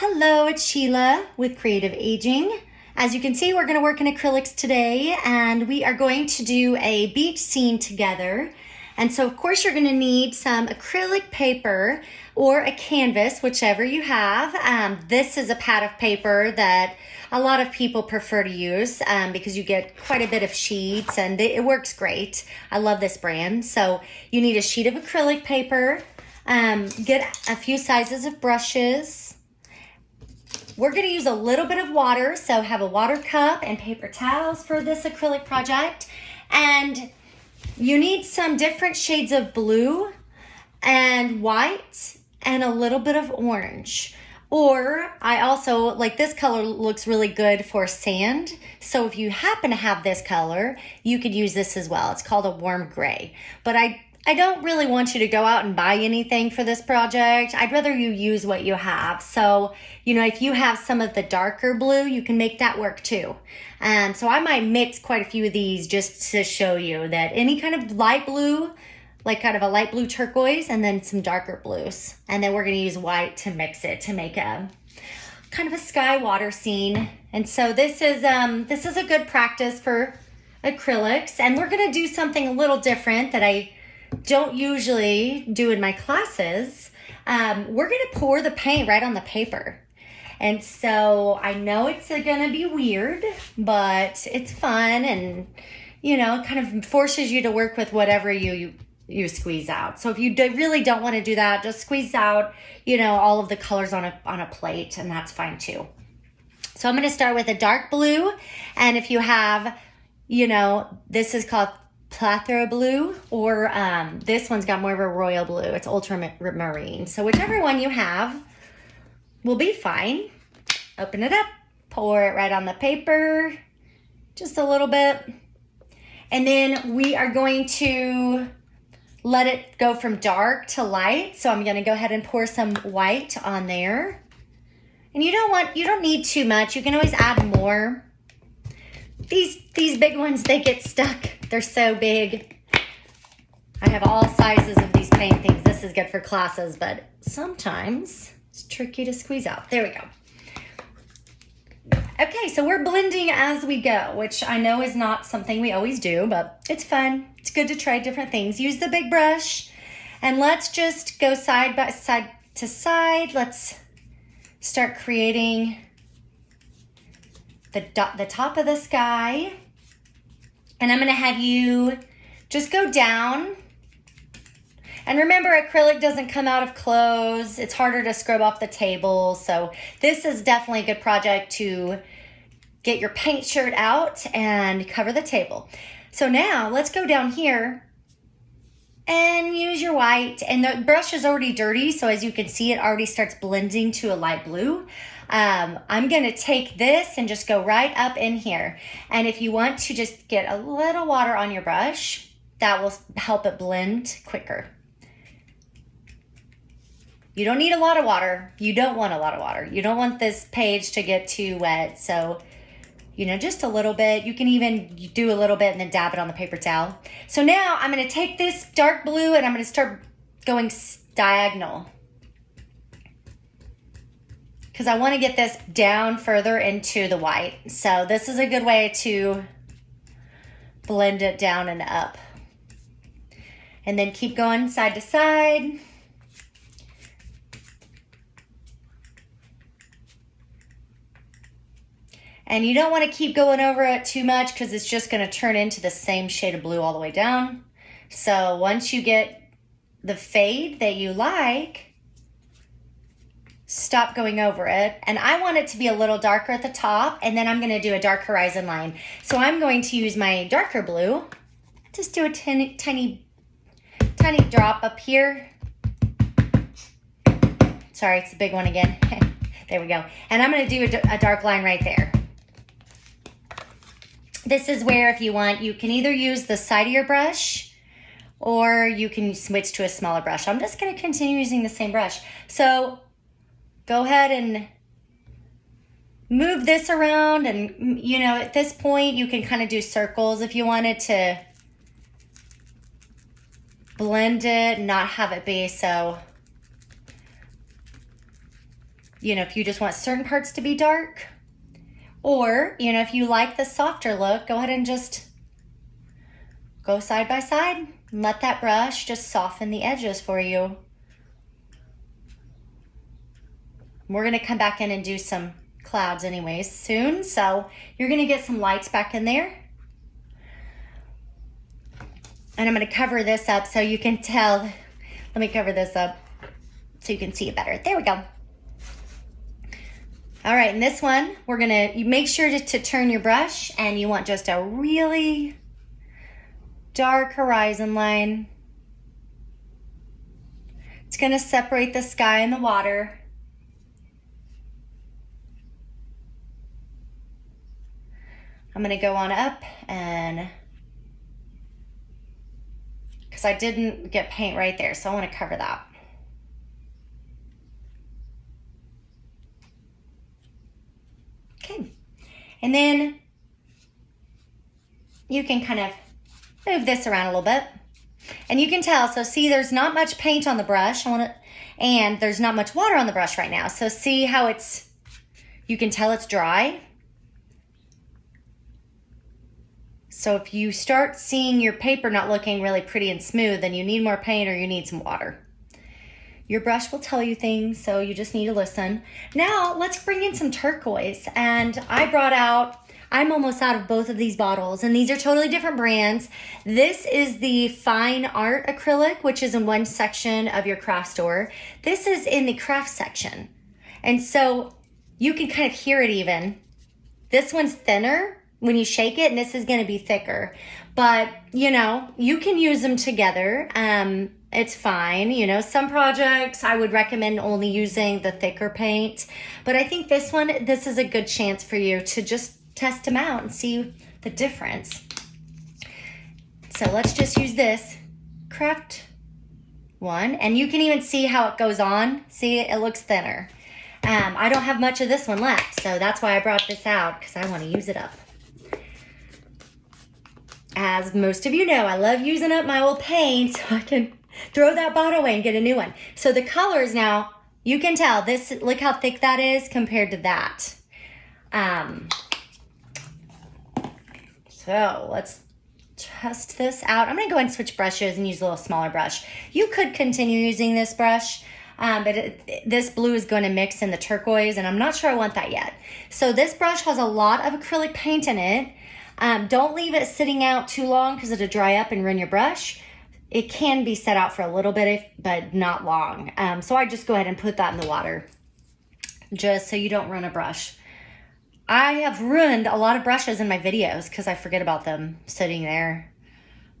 Hello, it's Sheila with Creative Aging. As you can see, we're going to work in acrylics today, and we are going to do a beach scene together. And so, of course, you're going to need some acrylic paper or a canvas, whichever you have. This is a pad of paper that a lot of people prefer to use because you get quite a bit of sheets, and it works great. I love this brand. So you need a sheet of acrylic paper. Get a few sizes of brushes. We're going to use a little bit of water, so have a water cup and paper towels for this acrylic project. And you need some different shades of blue and white and a little bit of orange. Or I also, like, this color looks really good for sand. So if you happen to have this color, you could use this as well. It's called a warm gray. But I don't really want you to go out and buy anything for this project. I'd rather you use what you have. So, if you have some of the darker blue, you can make that work too. So I might mix quite a few of these just to show you that any kind of light blue, like kind of a light blue turquoise, and then some darker blues. And then we're gonna use white to mix it to make a kind of a sky water scene. And so this is a good practice for acrylics. And we're gonna do something a little different that I don't usually do in my classes. We're gonna pour the paint right on the paper. And so I know it's gonna be weird, but it's fun, and it kind of forces you to work with whatever you squeeze out. So if you really don't want to do that, just squeeze out all of the colors on a plate, and that's fine too. So I'm gonna start with a dark blue, and if you have, this is called plethora blue, or this one's got more of a royal blue. It's ultramarine. So whichever one you have will be fine. Open it up, pour it right on the paper, just a little bit. And then we are going to let it go from dark to light. So I'm gonna go ahead and pour some white on there. And you don't need too much. You can always add more. These big ones, they get stuck. They're so big. I have all sizes of these paintings. This is good for classes, but sometimes it's tricky to squeeze out. There we go. Okay, so we're blending as we go, which I know is not something we always do, but it's fun. It's good to try different things. Use the big brush, and let's just go side to side. Let's start creating the top of the sky. And I'm gonna have you just go down. And remember, acrylic doesn't come out of clothes. It's harder to scrub off the table. So this is definitely a good project to get your paint shirt out and cover the table. So now let's go down here and use your white. And the brush is already dirty, so as you can see, it already starts blending to a light blue. I'm gonna take this and just go right up in here. And if you want to just get a little water on your brush, that will help it blend quicker. You don't need a lot of water. You don't want a lot of water. You don't want this page to get too wet. So, just a little bit. You can even do a little bit and then dab it on the paper towel. So now I'm gonna take this dark blue and I'm gonna start going diagonal, because I want to get this down further into the white. So this is a good way to blend it down and up. And then keep going side to side. And you don't want to keep going over it too much, because it's just going to turn into the same shade of blue all the way down. So once you get the fade that you like, stop going over it. And I want it to be a little darker at the top, and then I'm going to do a dark horizon line. So I'm going to use my darker blue. Just do a tiny drop up here. Sorry, it's a big one again. There we go. And I'm going to do a dark line right there. This is where, if you want, you can either use the side of your brush, or you can switch to a smaller brush. I'm just going to continue using the same brush. So go ahead and move this around, and at this point you can kind of do circles if you wanted to blend it and not have it be so you know, if you just want certain parts to be dark, or, you know, if you like the softer look, go ahead and just go side by side and let that brush just soften the edges for you. We're gonna come back in and do some clouds anyways soon, so you're gonna get some lights back in there. And I'm gonna cover this up so you can tell. Let me cover this up so you can see it better. There we go. All right, and this one, you make sure to turn your brush, and you want just a really dark horizon line. It's gonna separate the sky and the water. I'm gonna go on up, and because I didn't get paint right there, so I wanna cover that. Okay, and then you can kind of move this around a little bit, and you can tell, so see there's not much paint on the brush, and there's not much water on the brush right now, so see how you can tell it's dry. So if you start seeing your paper not looking really pretty and smooth, then you need more paint or you need some water. Your brush will tell you things, so you just need to listen. Now let's bring in some turquoise, and I'm almost out of both of these bottles, and these are totally different brands. This is the fine art acrylic, which is in one section of your craft store. This is in the craft section, and so you can kind of hear it even. This one's thinner when you shake it, and this is gonna be thicker. But, you know, you can use them together. It's fine. You know, some projects I would recommend only using the thicker paint. But I think this is a good chance for you to just test them out and see the difference. So let's just use this craft one. And you can even see how it goes on. See, it looks thinner. I don't have much of this one left, so that's why I brought this out, because I want to use it up. As most of you know, I love using up my old paint so I can throw that bottle away and get a new one. So the colors now, you can tell this, look how thick that is compared to that. So let's test this out. I'm gonna go ahead and switch brushes and use a little smaller brush. You could continue using this brush, but this blue is going to mix in the turquoise, and I'm not sure I want that yet. So this brush has a lot of acrylic paint in it. Don't leave it sitting out too long because it'll dry up and ruin your brush. It can be set out for a little bit, but not long. So I just go ahead and put that in the water just so you don't ruin a brush. I have ruined a lot of brushes in my videos because I forget about them sitting there.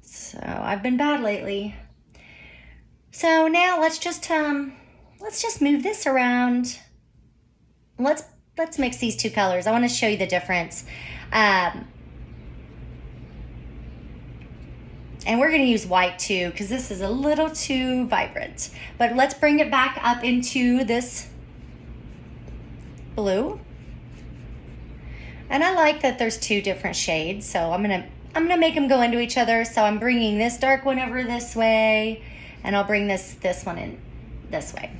So I've been bad lately. So now let's just move this around. Let's mix these two colors. I want to show you the difference. And we're going to use white too, because this is a little too vibrant. But let's bring it back up into this blue. And I like that there's two different shades, so I'm gonna make them go into each other. So I'm bringing this dark one over this way, and I'll bring this one in this way.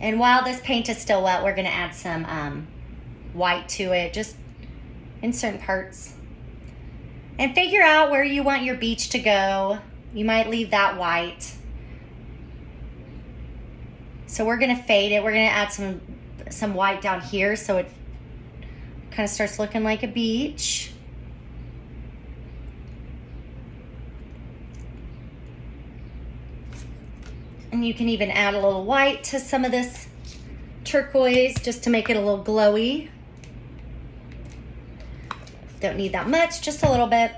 And while this paint is still wet, we're gonna add some white to it, just in certain parts. And figure out where you want your beach to go. You might leave that white. So we're gonna fade it. We're gonna add some white down here so it kind of starts looking like a beach. And you can even add a little white to some of this turquoise just to make it a little glowy. Don't need that much, just a little bit.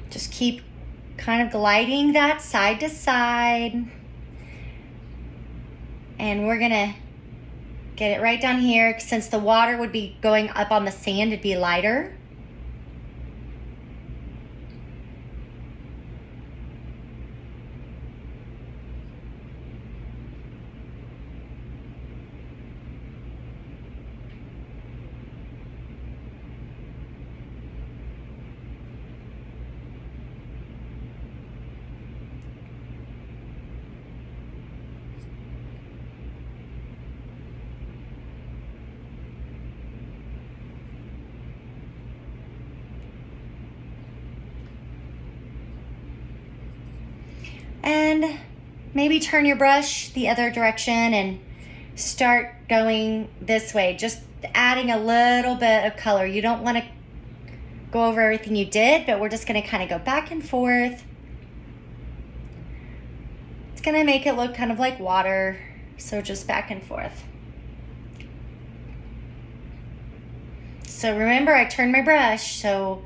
Just keep kind of gliding that side to side. And we're gonna get it right down here. Since the water would be going up on the sand, it'd be lighter. And maybe turn your brush the other direction and start going this way, just adding a little bit of color. You don't want to go over everything you did, but we're just going to kind of go back and forth. It's going to make it look kind of like water, so just back and forth. So remember, I turned my brush so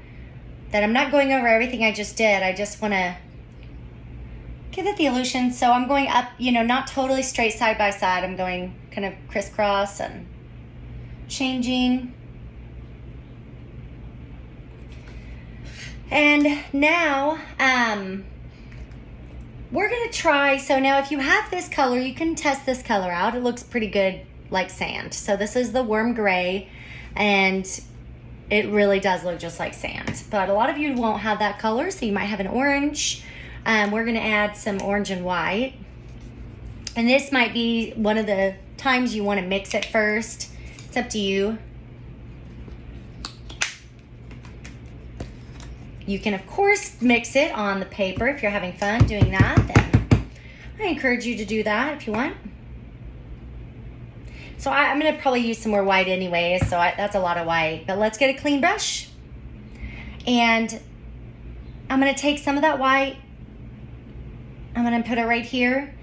that I'm not going over everything I just did. I just want to give it the illusion. So I'm going up, you know, not totally straight side by side. I'm going kind of crisscross and changing. And now we're gonna try, so now if you have this color, you can test this color out. It looks pretty good like sand. So this is the warm gray, and it really does look just like sand. But a lot of you won't have that color, so you might have an orange. We're gonna add some orange and white. And this might be one of the times you wanna mix it first. It's up to you. You can, of course, mix it on the paper if you're having fun doing that. Then I encourage you to do that if you want. So I'm going to probably use some more white anyways, so that's a lot of white. But let's get a clean brush. And I'm going to take some of that white. I'm going to put it right here.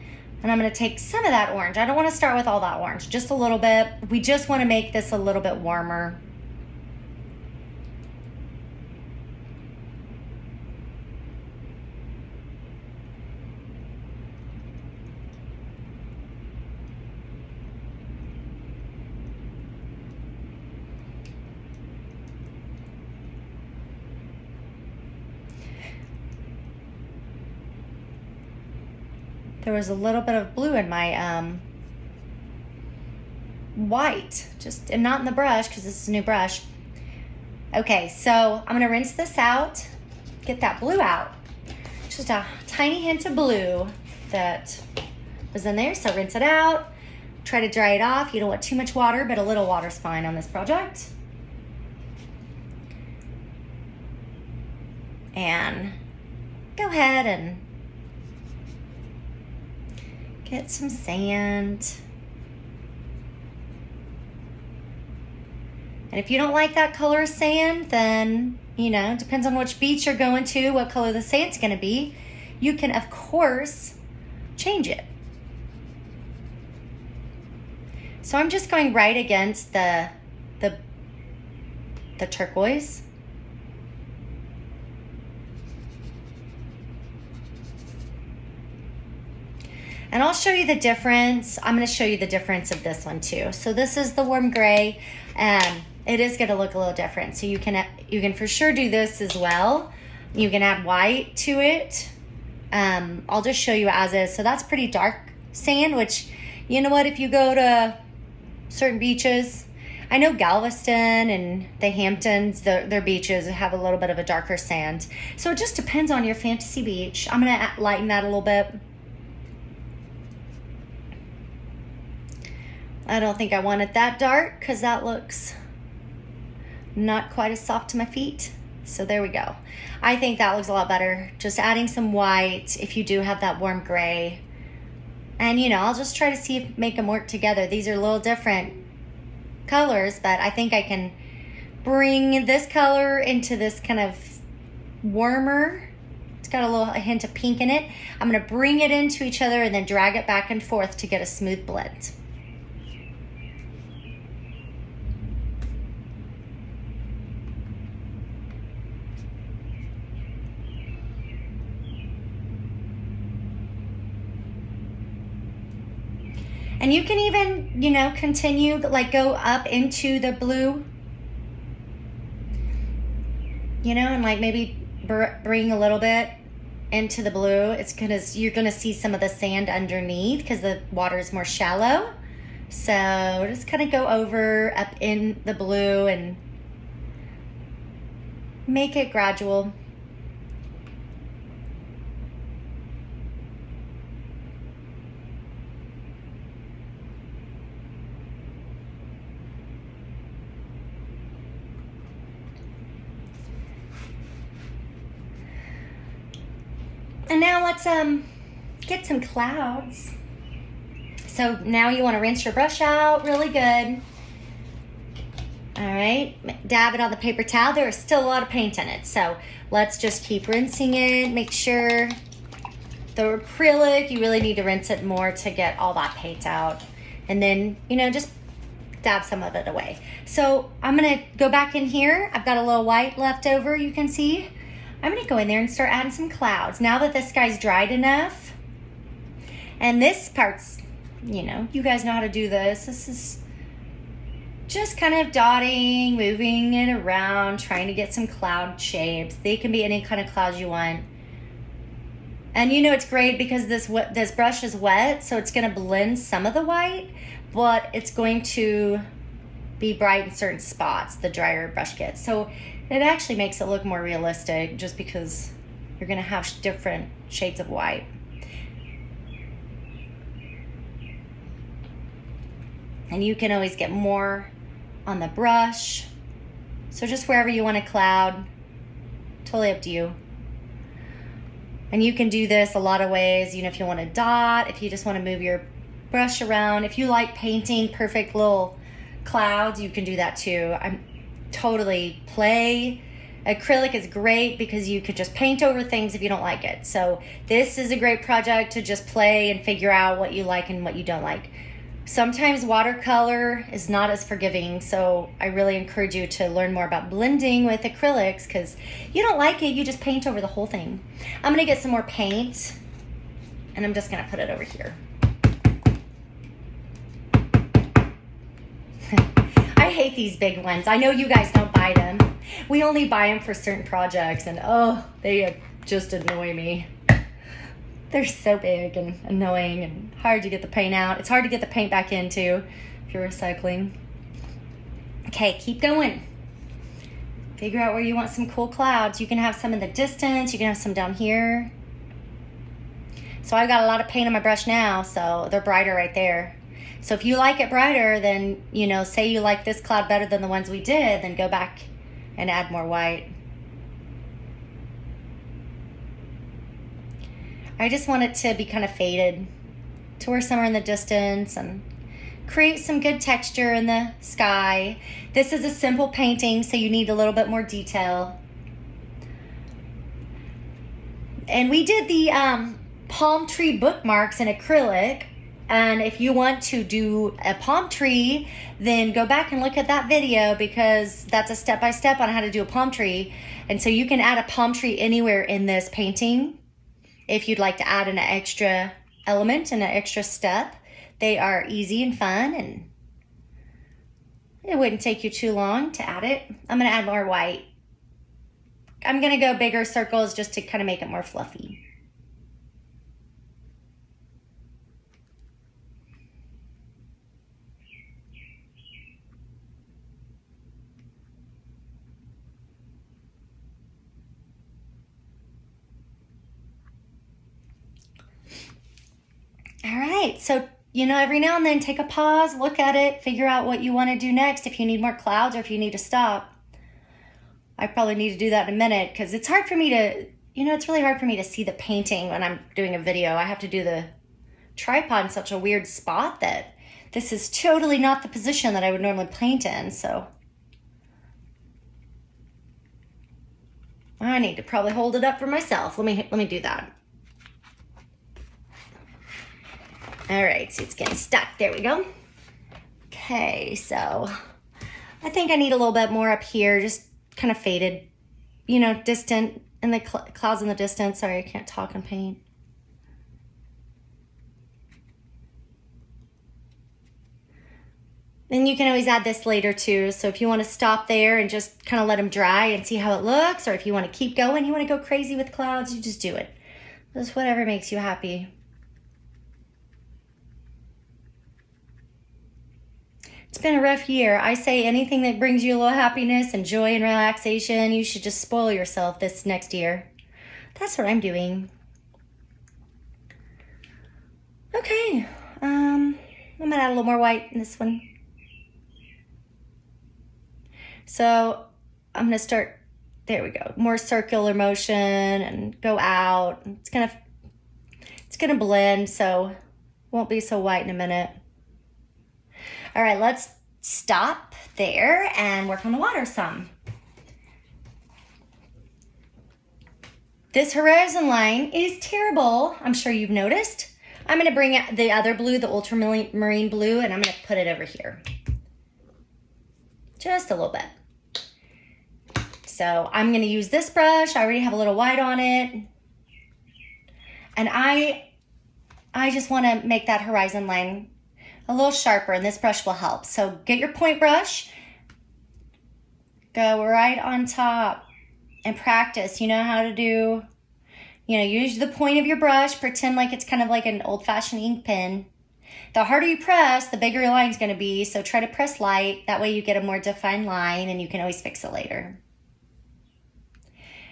And I'm going to take some of that orange. I don't want to start with all that orange, just a little bit. We just want to make this a little bit warmer. There was a little bit of blue in my white, just and not in the brush because this is a new brush. Okay, so I'm gonna rinse this out, get that blue out. Just a tiny hint of blue that was in there, so rinse it out. Try to dry it off. You don't want too much water, but a little water's fine on this project. And go ahead and get some sand. And if you don't like that color of sand, then, you know, it depends on which beach you're going to, what color the sand's gonna be. You can, of course, change it. So I'm just going right against the turquoise. And I'll show you the difference. I'm gonna show you the difference of this one too. So this is the warm gray, and it is gonna look a little different. So you can for sure do this as well. You can add white to it. I'll just show you as is. So that's pretty dark sand, which, you know what, if you go to certain beaches, I know Galveston and the Hamptons, their beaches have a little bit of a darker sand. So it just depends on your fantasy beach. I'm gonna lighten that a little bit. I don't think I want it that dark because that looks not quite as soft to my feet. So there we go. I think that looks a lot better. Just adding some white if you do have that warm gray. And you know, I'll just try to see if make them work together. These are a little different colors, but I think I can bring this color into this kind of warmer. It's got a hint of pink in it. I'm gonna bring it into each other and then drag it back and forth to get a smooth blend. And you can even, you know, continue, like go up into the blue, you know, and like maybe bring a little bit into the blue. It's you're gonna see some of the sand underneath because the water is more shallow. So just kind of go over up in the blue and make it gradual. And now let's get some clouds. So now you want to rinse your brush out really good. All right, dab it on the paper towel. There is still a lot of paint in it, so let's just keep rinsing it. Make sure the acrylic, you really need to rinse it more to get all that paint out. And then, you know, just dab some of it away. So I'm gonna go back in here. I've got a little white left over, you can see. I'm gonna go in there and start adding some clouds. Now that this guy's dried enough, and this part's, you know, you guys know how to do this. This is just kind of dotting, moving it around, trying to get some cloud shapes. They can be any kind of clouds you want. And you know it's great because this brush is wet, so it's gonna blend some of the white, but it's going to be bright in certain spots, the drier brush gets. So it actually makes it look more realistic just because you're gonna have different shades of white. And you can always get more on the brush. So just wherever you want a cloud, totally up to you. And you can do this a lot of ways. You know, if you want to dot, if you just want to move your brush around, if you like painting perfect little clouds, you can do that too. I'm totally play. Acrylic is great because you could just paint over things if you don't like it. So this is a great project to just play and figure out what you like and what you don't like. Sometimes watercolor is not as forgiving, so I really encourage you to learn more about blending with acrylics because you don't like it, you just paint over the whole thing. I'm gonna get some more paint and I'm just gonna put it over here. I hate these big ones. I know you guys don't buy them. We only buy them for certain projects and oh, they just annoy me. They're so big and annoying and hard to get the paint out. It's hard to get the paint back in too if you're recycling. Okay, keep going. Figure out where you want some cool clouds. You can have some in the distance. You can have some down here. So I've got a lot of paint on my brush now, so they're brighter right there. So if you like it brighter, then, you know, say you like this cloud better than the ones we did, then go back and add more white. I just want it to be kind of faded to where somewhere in the distance and create some good texture in the sky. This is a simple painting, so you need a little bit more detail. And we did the palm tree bookmarks in acrylic. And if you want to do a palm tree, then go back and look at that video because that's a step-by-step on how to do a palm tree. And so you can add a palm tree anywhere in this painting. If you'd like to add an extra element and an extra step, they are easy and fun and it wouldn't take you too long to add it. I'm gonna add more white. I'm gonna go bigger circles just to kind of make it more fluffy. All right, so, you know, every now and then take a pause, look at it, figure out what you want to do next, if you need more clouds or if you need to stop. I probably need to do that in a minute because it's hard for me to, you know, it's really hard for me to see the painting when I'm doing a video. I have to do the tripod in such a weird spot that this is totally not the position that I would normally paint in, so. I need to probably hold it up for myself. Let me do that. All right, so it's getting stuck. There we go. Okay, so I think I need a little bit more up here, just kind of faded, you know, distant, and the clouds in the distance. Sorry, I can't talk and paint. And you can always add this later too. So if you want to stop there and just kind of let them dry and see how it looks, or if you want to keep going, you want to go crazy with clouds, you just do it. Just whatever makes you happy. It's been a rough year. I say anything that brings you a little happiness and joy and relaxation, you should just spoil yourself this next year. That's what I'm doing. Okay, I'm gonna add a little more white in this one. So I'm gonna start, there we go, more circular motion and go out. It's gonna It's gonna blend, so won't be so white in a minute. All right, let's stop there and work on the water some. This horizon line is terrible. I'm sure you've noticed. I'm gonna bring out the other blue, the ultramarine blue, and I'm gonna put it over here. Just a little bit. So I'm gonna use this brush. I already have a little white on it. And I just wanna make that horizon line a little sharper, and this brush will help. So get your point brush, go right on top and practice. You know how to do, use the point of your brush, pretend like it's kind of like an old-fashioned ink pen. The harder you press, the bigger your line's gonna be, so try to press light. That way you get a more defined line and you can always fix it later.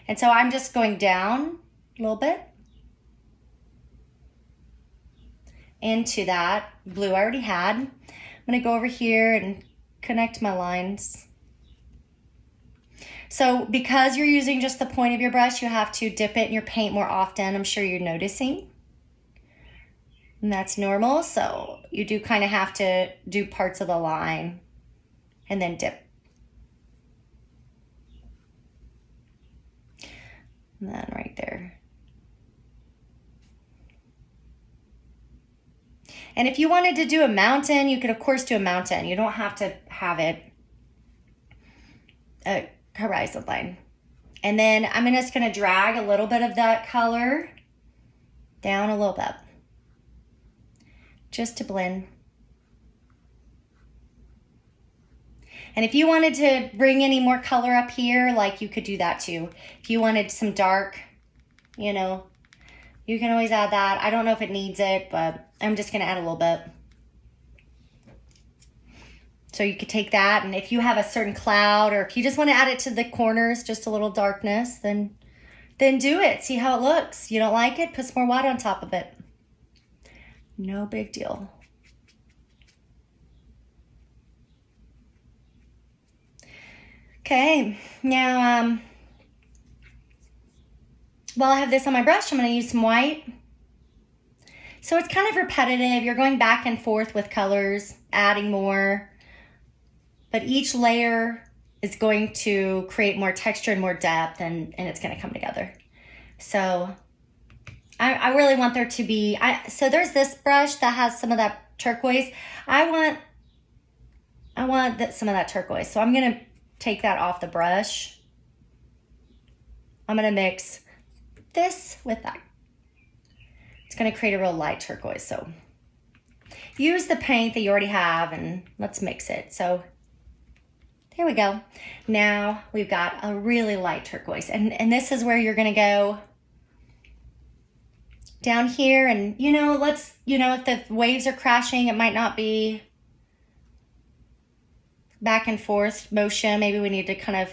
And so I'm just going down a little bit into that blue I already had. I'm gonna go over here and connect my lines. So because you're using just the point of your brush, you have to dip it in your paint more often. I'm sure you're noticing. And that's normal, so you do kind of have to do parts of the line and then dip. And then right there. And if you wanted to do a mountain, you could of course do a mountain. You don't have to have it a horizon line. And then I'm just gonna drag a little bit of that color down a little bit, just to blend. And if you wanted to bring any more color up here, like you could do that too. If you wanted some dark, you can always add that. I don't know if it needs it, but I'm just gonna add a little bit. So you could take that, and if you have a certain cloud, or if you just wanna add it to the corners, just a little darkness, then do it. See how it looks. You don't like it? Put some more white on top of it. No big deal. Okay, now, while I have this on my brush, I'm gonna use some white. So it's kind of repetitive. You're going back and forth with colors, adding more, but each layer is going to create more texture and more depth, and it's gonna come together. So I really want there to be, so there's this brush that has some of that turquoise. I want some of that turquoise. So I'm gonna take that off the brush. I'm gonna mix this with that. It's gonna create a real light turquoise. So use the paint that you already have and let's mix it. So there we go. Now we've got a really light turquoise, and this is where you're gonna go down here, and if the waves are crashing, it might not be back and forth motion. Maybe we need to kind of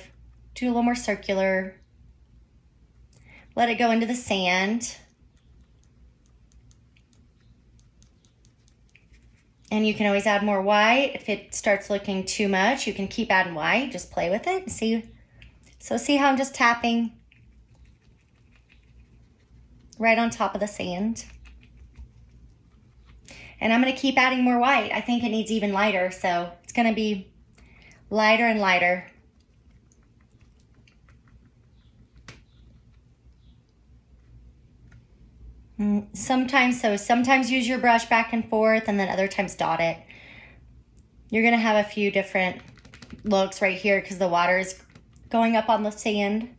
do a little more circular. Let it go into the sand. And you can always add more white. If it starts looking too much, you can keep adding white. Just play with it and see. So see how I'm just tapping right on top of the sand. And I'm gonna keep adding more white. I think it needs even lighter, so it's gonna be lighter and lighter. Sometimes use your brush back and forth, and then other times dot it. You're gonna have a few different looks right here because the water is going up on the sand.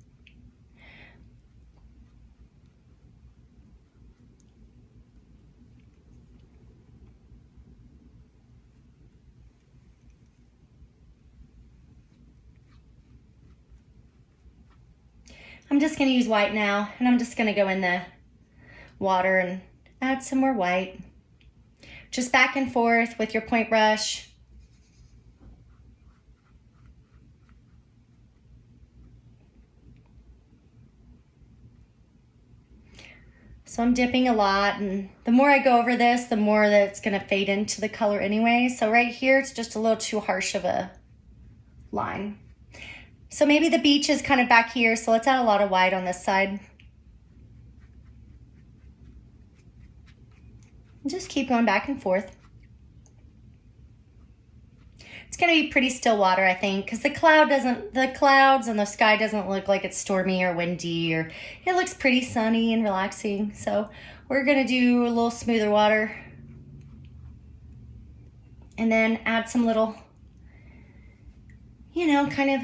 I'm just gonna use white now, and I'm just gonna go in the water and add some more white. Just back and forth with your point brush. So I'm dipping a lot, and the more I go over this, the more that it's gonna fade into the color anyway. So right here, it's just a little too harsh of a line. So maybe the beach is kind of back here, so let's add a lot of white on this side. And just keep going back and forth. It's gonna be pretty still water, I think, because the clouds and the sky doesn't look like it's stormy or windy, or it looks pretty sunny and relaxing. So we're gonna do a little smoother water. And then add some little, you know, kind of,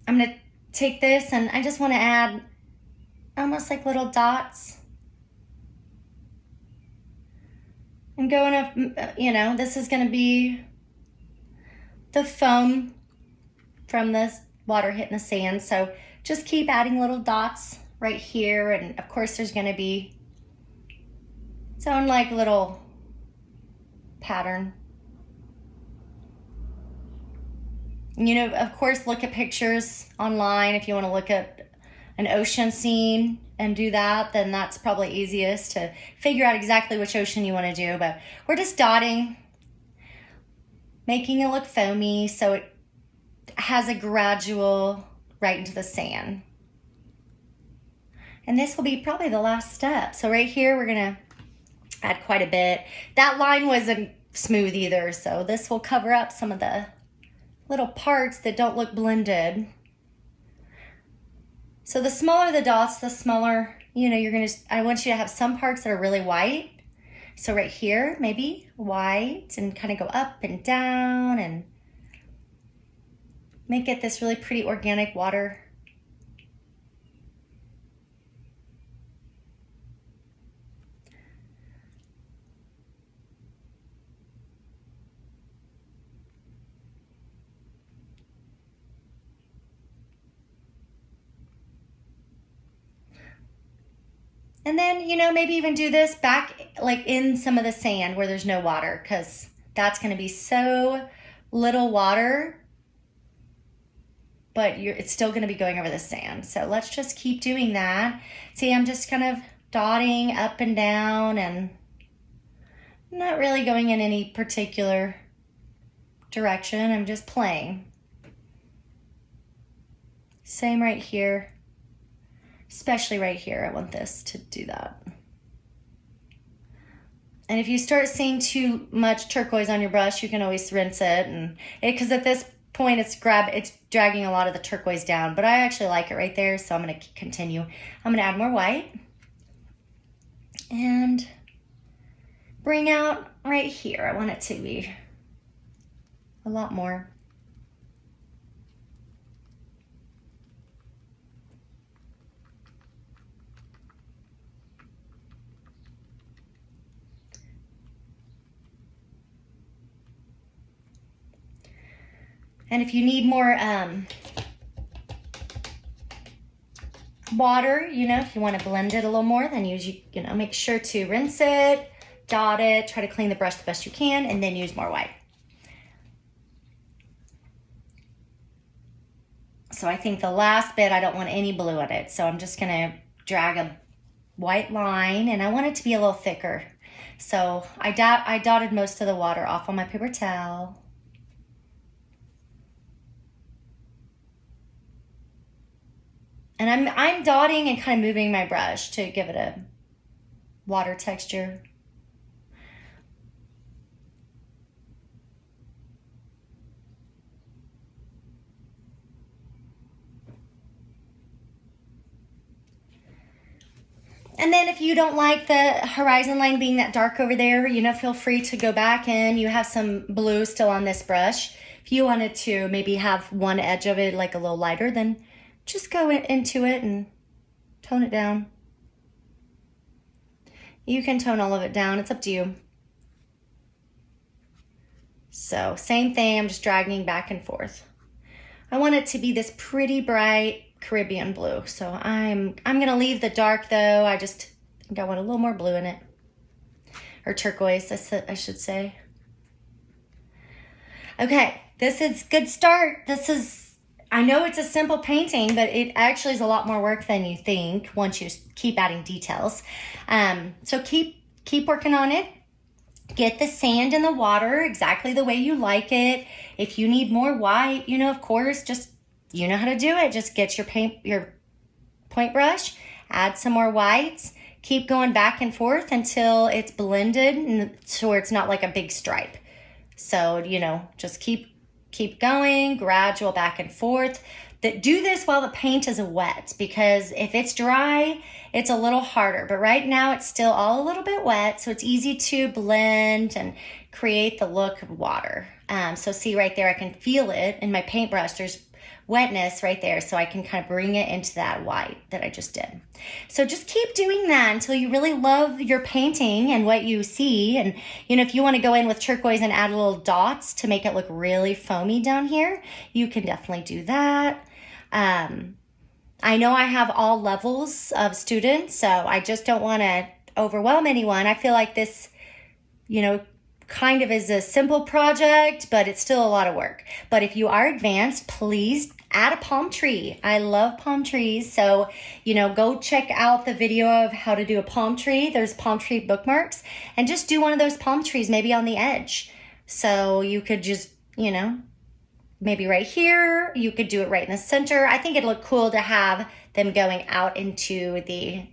I'm gonna take this and I just wanna add almost like little dots. And going up, you know, this is gonna be the foam from the water hitting the sand. So just keep adding little dots right here. And of course there's gonna be its own like little pattern. You know, of course, look at pictures online. If you want to look at an ocean scene and do that, then that's probably easiest to figure out exactly which ocean you want to do. But we're just dotting, making it look foamy so it has a gradual right into the sand. And this will be probably the last step. So right here, we're gonna add quite a bit. That line wasn't smooth either, so this will cover up some of the little parts that don't look blended. So the smaller the dots, the smaller, you know, I want you to have some parts that are really white. So right here, maybe white, and kind of go up and down and make it this really pretty organic water. And then, you know, maybe even do this back like in some of the sand where there's no water, because that's going to be so little water, but it's still going to be going over the sand. So let's just keep doing that. See, I'm just kind of dotting up and down and not really going in any particular direction. I'm just playing. Same right here. Especially right here, I want this to do that. And if you start seeing too much turquoise on your brush, you can always rinse it, and because at this point it's dragging a lot of the turquoise down, but I actually like it right there, so I'm gonna continue. I'm gonna add more white and bring out right here. I want it to be a lot more. And if you need more water, you know, if you want to blend it a little more, then you know, make sure to rinse it, dot it, try to clean the brush the best you can, and then use more white. So I think the last bit, I don't want any blue in it. So I'm just gonna drag a white line, and I want it to be a little thicker. So I dotted most of the water off on my paper towel. And I'm dotting and kind of moving my brush to give it a water texture. And then if you don't like the horizon line being that dark over there, you know, feel free to go back in. You have some blue still on this brush. If you wanted to maybe have one edge of it like a little lighter, then just go into it and tone it down. You can tone all of it down, it's up to you. So same thing, I'm just dragging back and forth. I want it to be this pretty bright Caribbean blue. So I'm gonna leave the dark though. I just think I want a little more blue in it. Or turquoise, I should say. Okay, this is good start. I know it's a simple painting, but it actually is a lot more work than you think once you keep adding details. So keep working on it. Get the sand in the water exactly the way you like it. If you need more white, you know, of course, just, you know how to do it. Just get your point brush, add some more whites, keep going back and forth until it's blended and so it's not like a big stripe. So, you know, just keep going, gradual back and forth. Do this while the paint is wet, because if it's dry, it's a little harder. But right now it's still all a little bit wet, so it's easy to blend and create the look of water. So see right there, I can feel it in my paintbrush. There's wetness right there, so I can kind of bring it into that white that I just did. So just keep doing that until you really love your painting and what you see. And you know, if you want to go in with turquoise and add little dots to make it look really foamy down here, you can definitely do that. I know I have all levels of students, so I just don't want to overwhelm anyone. I feel like this, you know, kind of is a simple project, but it's still a lot of work. But if you are advanced, please add a palm tree. I love palm trees. So, you know, go check out the video of how to do a palm tree. There's palm tree bookmarks, and just do one of those palm trees maybe on the edge. So you could just, you know, maybe right here, you could do it right in the center. I think it'd look cool to have them going out into the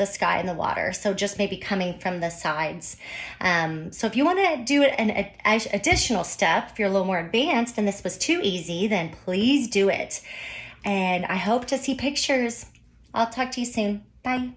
sky and the water. So just maybe coming from the sides. So if you want to do an additional step, if you're a little more advanced and this was too easy, then please do it. And I hope to see pictures. I'll talk to you soon. Bye.